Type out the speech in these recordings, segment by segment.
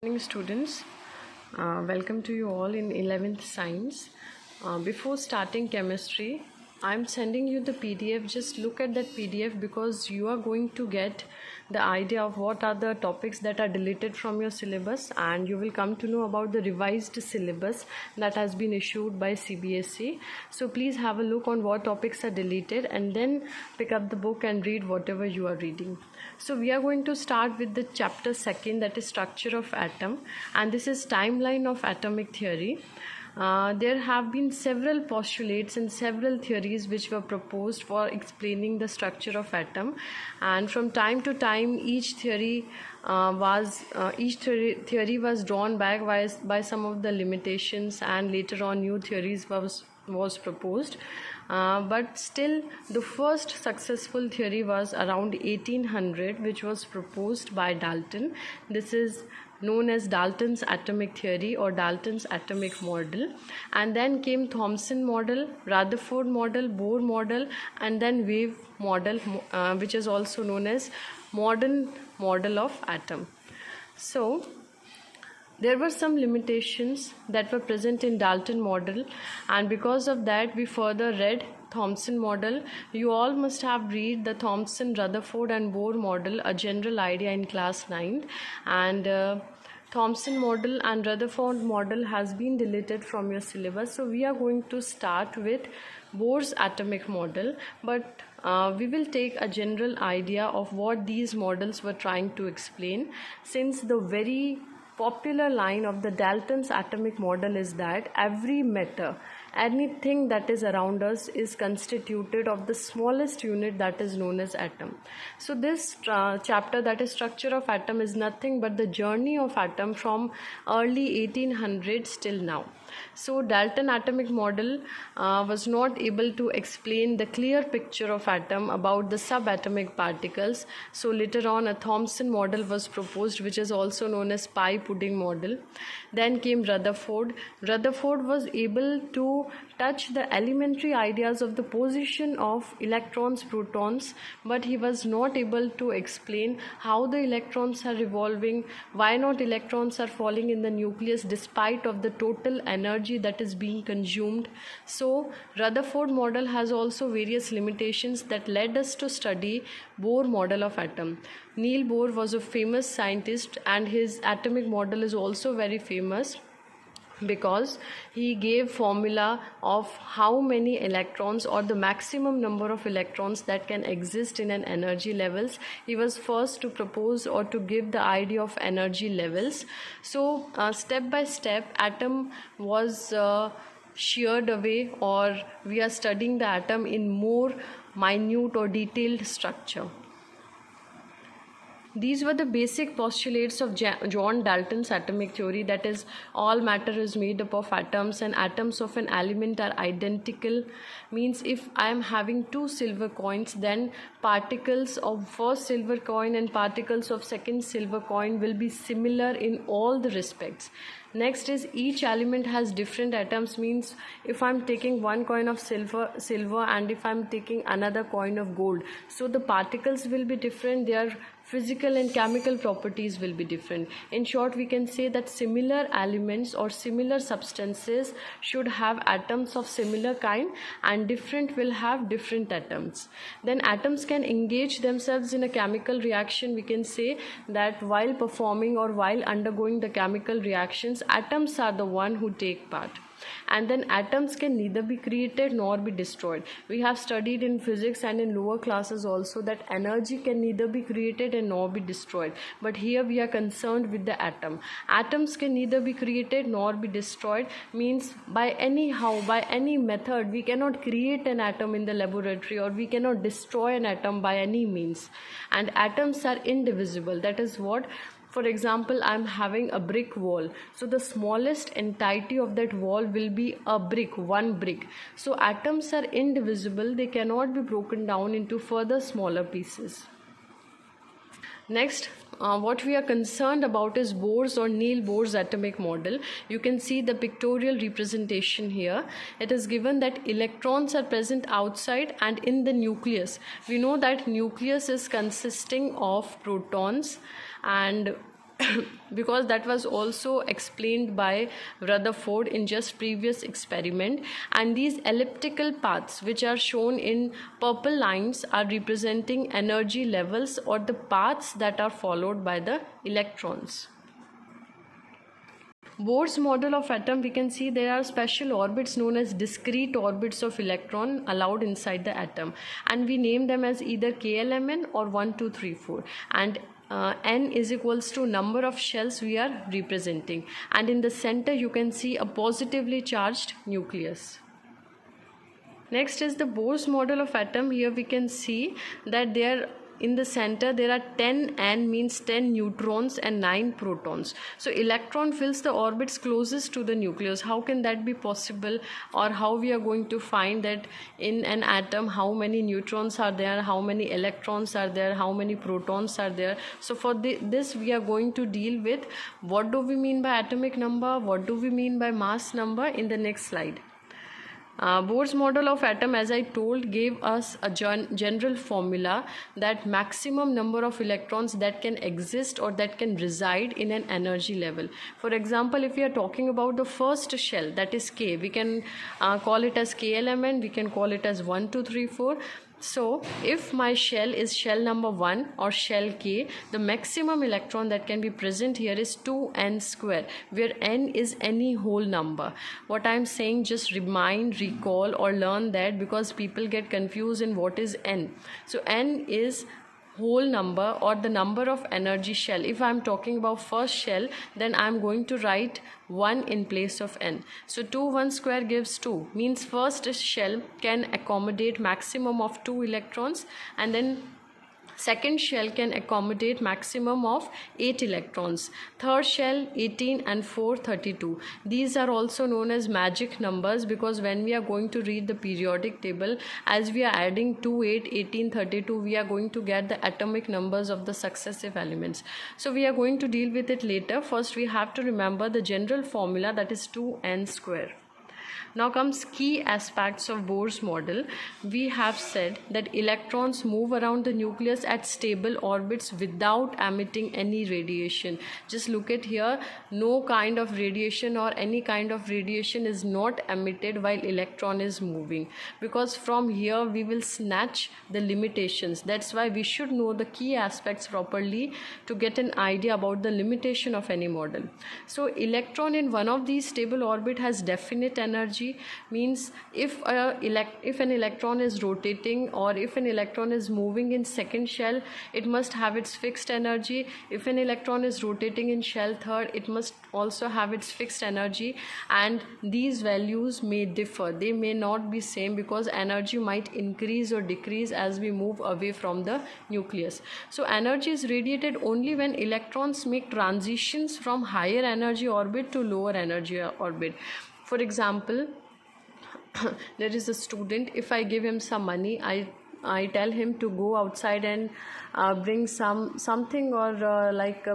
Morning students, welcome to you all in 11th science. Before starting chemistry, I'm sending you the PDF. Just look at that PDF because you are going to get the idea of what are the topics that are deleted from your syllabus, and you will come to know about the revised syllabus that has been issued by CBSE. So please have a look on what topics are deleted and then pick up the book and read whatever you are reading. So we are going to start with the chapter 2, that is structure of atom, and this is timeline of atomic theory. There have been several postulates and several theories which were proposed for explaining the structure of atom, and from time to time each theory was drawn back by some of the limitations, and later on new theories was proposed. But still the first successful theory was around 1800, which was proposed by Dalton. This is known as Dalton's atomic theory or Dalton's atomic model. And then came Thomson model, Rutherford model, Bohr model, and then wave model, which is also known as modern model of atom. So there were some limitations that were present in Dalton model, and because of that we further read Thomson model. You all must have read the Thomson, Rutherford and Bohr model, a general idea, in class 9th, and Thomson model and Rutherford model has been deleted from your syllabus. So we are going to start with Bohr's atomic model, but we will take a general idea of what these models were trying to explain, since the very popular line of the Dalton's atomic model is that every matter, anything that is around us, is constituted of the smallest unit that is known as atom. So this chapter, that is structure of atom, is nothing but the journey of atom from early 1800s till now. So Dalton atomic model was not able to explain the clear picture of atom about the subatomic particles. So later on a Thomson model was proposed, which is also known as pie pudding model. Then came Rutherford. Rutherford was able to touch the elementary ideas of the position of electrons, protons, but he was not able to explain how the electrons are revolving, why not electrons are falling in the nucleus despite of the total energy that is being consumed. So Rutherford model has also various limitations that led us to study Bohr model of atom. Niels Bohr was a famous scientist, and his atomic model is also very famous because he gave formula of how many electrons or the maximum number of electrons that can exist in an energy levels. He was first to propose or to give the idea of energy levels. So step by step atom was sheared away, or we are studying the atom in more minute or detailed structure. These were the basic postulates of John Dalton's atomic theory, that is, all matter is made up of atoms, and atoms of an element are identical. Means if I am having two silver coins, then particles of first silver coin and particles of second silver coin will be similar in all the respects. Next is each element has different atoms. Means if I'm taking one coin of silver and if I'm taking another coin of gold, so the particles will be different, their physical and chemical properties will be different. In short, we can say that similar elements or similar substances should have atoms of similar kind, and different will have different atoms. Then atoms can engage themselves in a chemical reaction. We can say that while performing or while undergoing the chemical reactions, atoms are the one who take part. And then atoms can neither be created nor be destroyed. We have studied in physics and in lower classes also that energy can neither be created and nor be destroyed, but here we are concerned with the atom. Atoms can neither be created nor be destroyed, means by any method we cannot create an atom in the laboratory, or we cannot destroy an atom by any means. And atoms are indivisible. That is what, for example, I am having a brick wall. So the smallest entity of that wall will be a brick, one brick. So atoms are indivisible. They cannot be broken down into further smaller pieces. Next, what we are concerned about is Bohr's or Niels Bohr's atomic model. You can see the pictorial representation here. It is given that electrons are present outside and in the nucleus. We know that nucleus is consisting of protons, and because that was also explained by Rutherford in just previous experiment. And these elliptical paths which are shown in purple lines are representing energy levels or the paths that are followed by the electrons. Bohr's model of atom, we can see there are special orbits known as discrete orbits of electron allowed inside the atom, and we name them as either KLMN or 1, 2, 3, 4, and n is equals to number of shells we are representing, and in the center you can see a positively charged nucleus. Next is the Bohr's model of atom. Here we can see that there in the center there are 10 n, means 10 neutrons and 9 protons. So electron fills the orbits closest to the nucleus. How can that be possible, or how we are going to find that in an atom how many neutrons are there, how many electrons are there, how many protons are there? So for this we are going to deal with what do we mean by atomic number, what do we mean by mass number in the next slide. Bohr's model of atom, as I told, gave us a general formula that maximum number of electrons that can exist or that can reside in an energy level. For example, if we are talking about the first shell, that is K, we can call it as KLMN, we can call it as 1, 2, 3, 4. So if my shell is shell number 1 or shell K, the maximum electron that can be present here is 2n square, where n is any whole number. What I am saying, just remind, recall or learn that, because people get confused in what is n. So n is whole number or the number of energy shell. If I am talking about first shell, then I am going to write 1 in place of n. So 2 1 square gives 2, means first shell can accommodate maximum of 2 electrons, and then second shell can accommodate maximum of 8 electrons, third shell 18, and 4 32. These are also known as magic numbers, because when we are going to read the periodic table, as we are adding 2, 8, 18, 32, we are going to get the atomic numbers of the successive elements. So we are going to deal with it later. First we have to remember the general formula, that is 2n square. Now comes key aspects of Bohr's model. We have said that electrons move around the nucleus at stable orbits without emitting any radiation. Just look at here, no kind of radiation or any kind of radiation is not emitted while electron is moving, because from here we will snatch the limitations. That's why we should know the key aspects properly to get an idea about the limitation of any model. So electron in one of these stable orbit has definite energy, means if an electron is rotating or if an electron is moving in second shell, it must have its fixed energy. If an electron is rotating in shell third, it must also have its fixed energy, and these values may differ. They may not be same, because energy might increase or decrease as we move away from the nucleus. So energy is radiated only when electrons make transitions from higher energy orbit to lower energy orbit. For example, there is a student, if I give him some money, I tell him to go outside and bring something or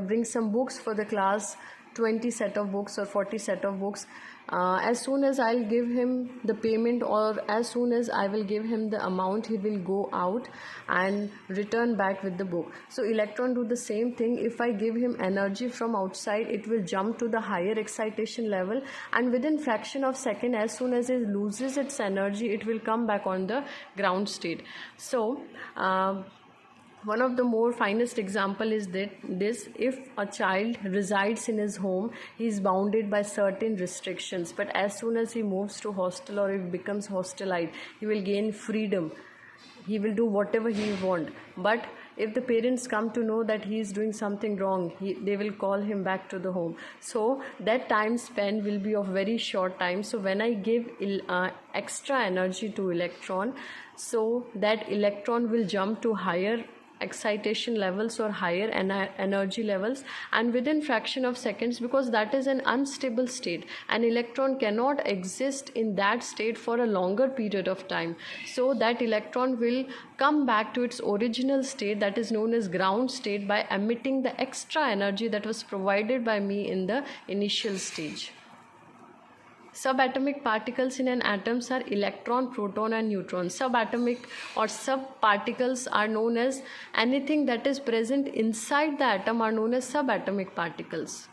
bring some books for the class, 20 set of books or 40 set of books. As soon as I'll give him the payment, or as soon as I will give him the amount, he will go out and return back with the book. So electron do the same thing. If I give him energy from outside, it will jump to the higher excitation level, and within fraction of second, as soon as it loses its energy, it will come back on the ground state. So one of the more finest example is that this, if a child resides in his home, he is bounded by certain restrictions, but as soon as he moves to hostel or it becomes hostelite, he will gain freedom. He will do whatever he wants. But if the parents come to know that he is doing something wrong, they will call him back to the home. So that time spent will be of very short time. So when I give extra energy to electron, so that electron will jump to higher excitation levels or higher energy levels, and within fraction of seconds, because that is an unstable state, an electron cannot exist in that state for a longer period of time. So that electron will come back to its original state, that is known as ground state, by emitting the extra energy that was provided by me in the initial stage. Subatomic particles in an atom are electron, proton and neutron. Subatomic or subparticles are known as anything that is present inside the atom are known as subatomic particles.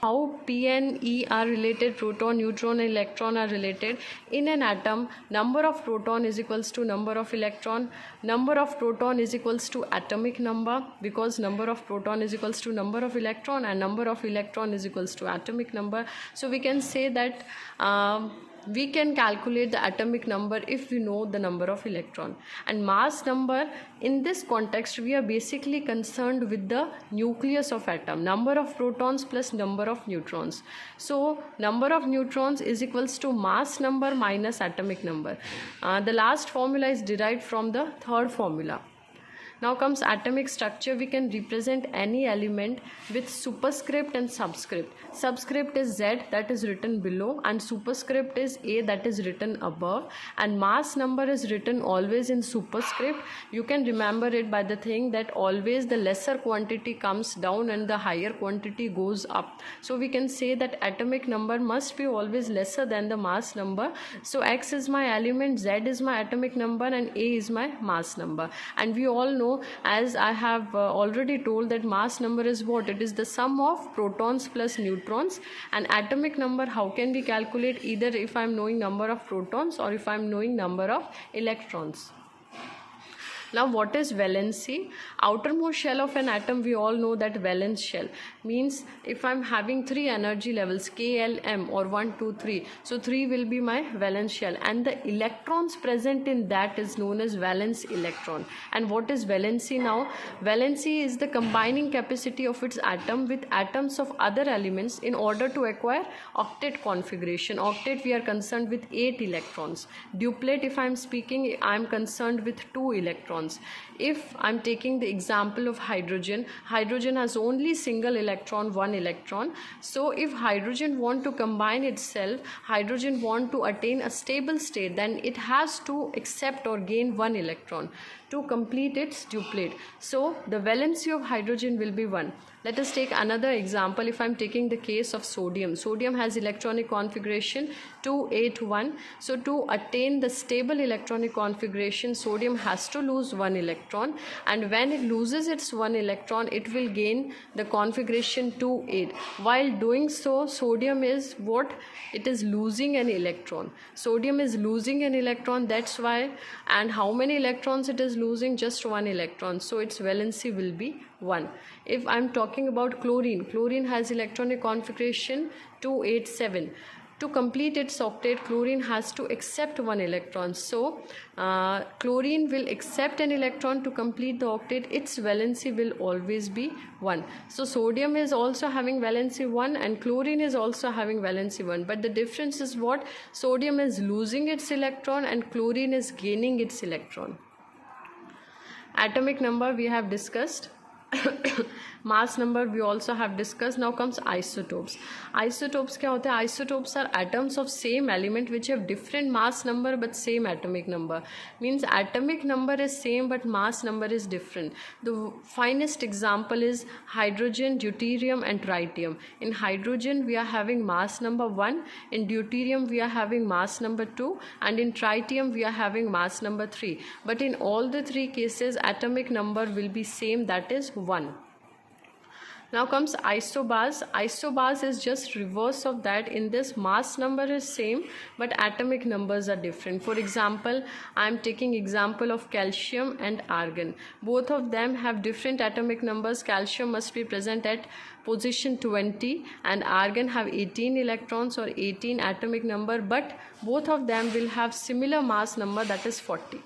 How P and E are related, proton, neutron and electron are related. In an atom, number of proton is equals to number of electron. Number of proton is equals to atomic number, because number of proton is equals to number of electron and number of electron is equals to atomic number. So we can say that we can calculate the atomic number if we know the number of electron. And mass number, in this context we are basically concerned with the nucleus of atom, number of protons plus number of neutrons. So number of neutrons is equals to mass number minus atomic number. The last formula is derived from the third formula. Now comes atomic structure. We can represent any element with superscript and subscript. Subscript is Z, that is written below, and superscript is A, that is written above, and mass number is written always in superscript. You can remember it by the thing that always the lesser quantity comes down and the higher quantity goes up. So we can say that atomic number must be always lesser than the mass number. So X is my element, Z is my atomic number, and A is my mass number. And we all know, as I have already told, that mass number is what? It is the sum of protons plus neutrons. And atomic number, how can we calculate? Either if I am knowing number of protons or if I am knowing number of electrons. Now what is valency? Outermost shell of an atom, we all know that valence shell means if I am having 3 energy levels K, L, M, or 1, 2, 3, so 3 will be my valence shell, and the electrons present in that is known as valence electron. And what is valency now? Valency is the combining capacity of its atom with atoms of other elements in order to acquire octet configuration. Octet, we are concerned with 8 electrons. Duplet, if I am speaking, I am concerned with 2 electrons. If I am taking the example of hydrogen, hydrogen has only single electron, 1 electron. So if hydrogen want to combine itself, hydrogen want to attain a stable state, then it has to accept or gain 1 electron to complete its duplet. So the valency of hydrogen will be 1. Let us take another example. If I am taking the case of sodium, sodium has electronic configuration 281. So to attain the stable electronic configuration, sodium has to lose 1 electron, and when it loses its 1 electron, it will gain the configuration 28. While doing so, sodium is what? It is losing an electron. Sodium is losing an electron, that's why. And how many electrons it is losing? Just 1 electron. So its valency will be 1. If I am talking about chlorine, chlorine has electronic configuration 287. To complete its octet, chlorine has to accept 1 electron. So chlorine will accept an electron to complete the octet. Its valency will always be 1. So sodium is also having valency 1 and chlorine is also having valency 1. But the difference is what? Sodium is losing its electron and chlorine is gaining its electron. Atomic number we have discussed. Mass number we also have discussed. Now comes isotopes. Isotopes क्या होते हैं? Isotopes are atoms of same element which have different mass number but same atomic number. Means atomic number is same but mass number is different. The finest example is hydrogen, deuterium and tritium. In hydrogen we are having mass number 1, in deuterium we are having mass number 2, and in tritium we are having mass number 3. But in all the 3 cases atomic number will be same, that is 1. Now comes isobars. Isobars is just reverse of that. In this, mass number is same but atomic numbers are different. For example, I am taking example of calcium and argon. Both of them have different atomic numbers. Calcium must be present at position 20 and argon have 18 electrons or 18 atomic number, but both of them will have similar mass number, that is 40.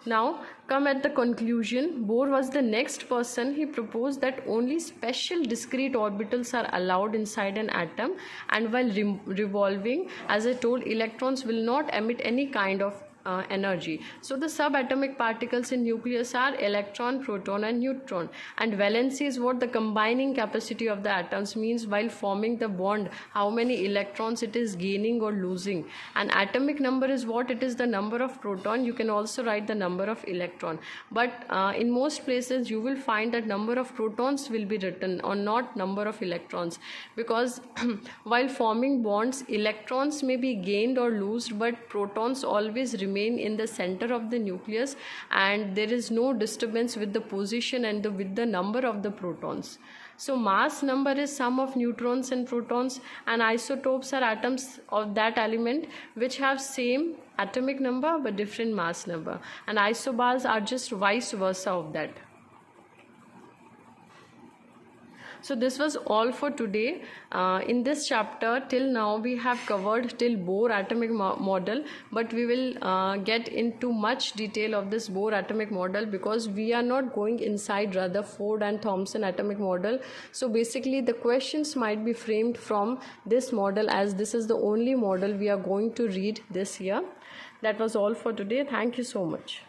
Now come at the conclusion. Bohr was the next person. He proposed that only special discrete orbitals are allowed inside an atom, and while revolving, as I told, electrons will not emit any kind of energy. So the subatomic particles in nucleus are electron, proton and neutron, and valency is what the combining capacity of the atoms means while forming the bond, how many electrons it is gaining or losing. And atomic number is what? It is the number of proton. You can also write the number of electron, but in most places you will find that number of protons will be written or not number of electrons, because while forming bonds, electrons may be gained or lost, but protons always remain in the center of the nucleus, and there is no disturbance with the position and with the number of the protons. So mass number is sum of neutrons and protons, and isotopes are atoms of that element which have same atomic number but different mass number, and isobars are just vice versa of that. So this was all for today. In this chapter, till now we have covered till Bohr atomic model, but we will get into much detail of this Bohr atomic model, because we are not going inside Rutherford and Thomson atomic model. So basically the questions might be framed from this model, as this is the only model we are going to read this year. That was all for today. Thank you so much.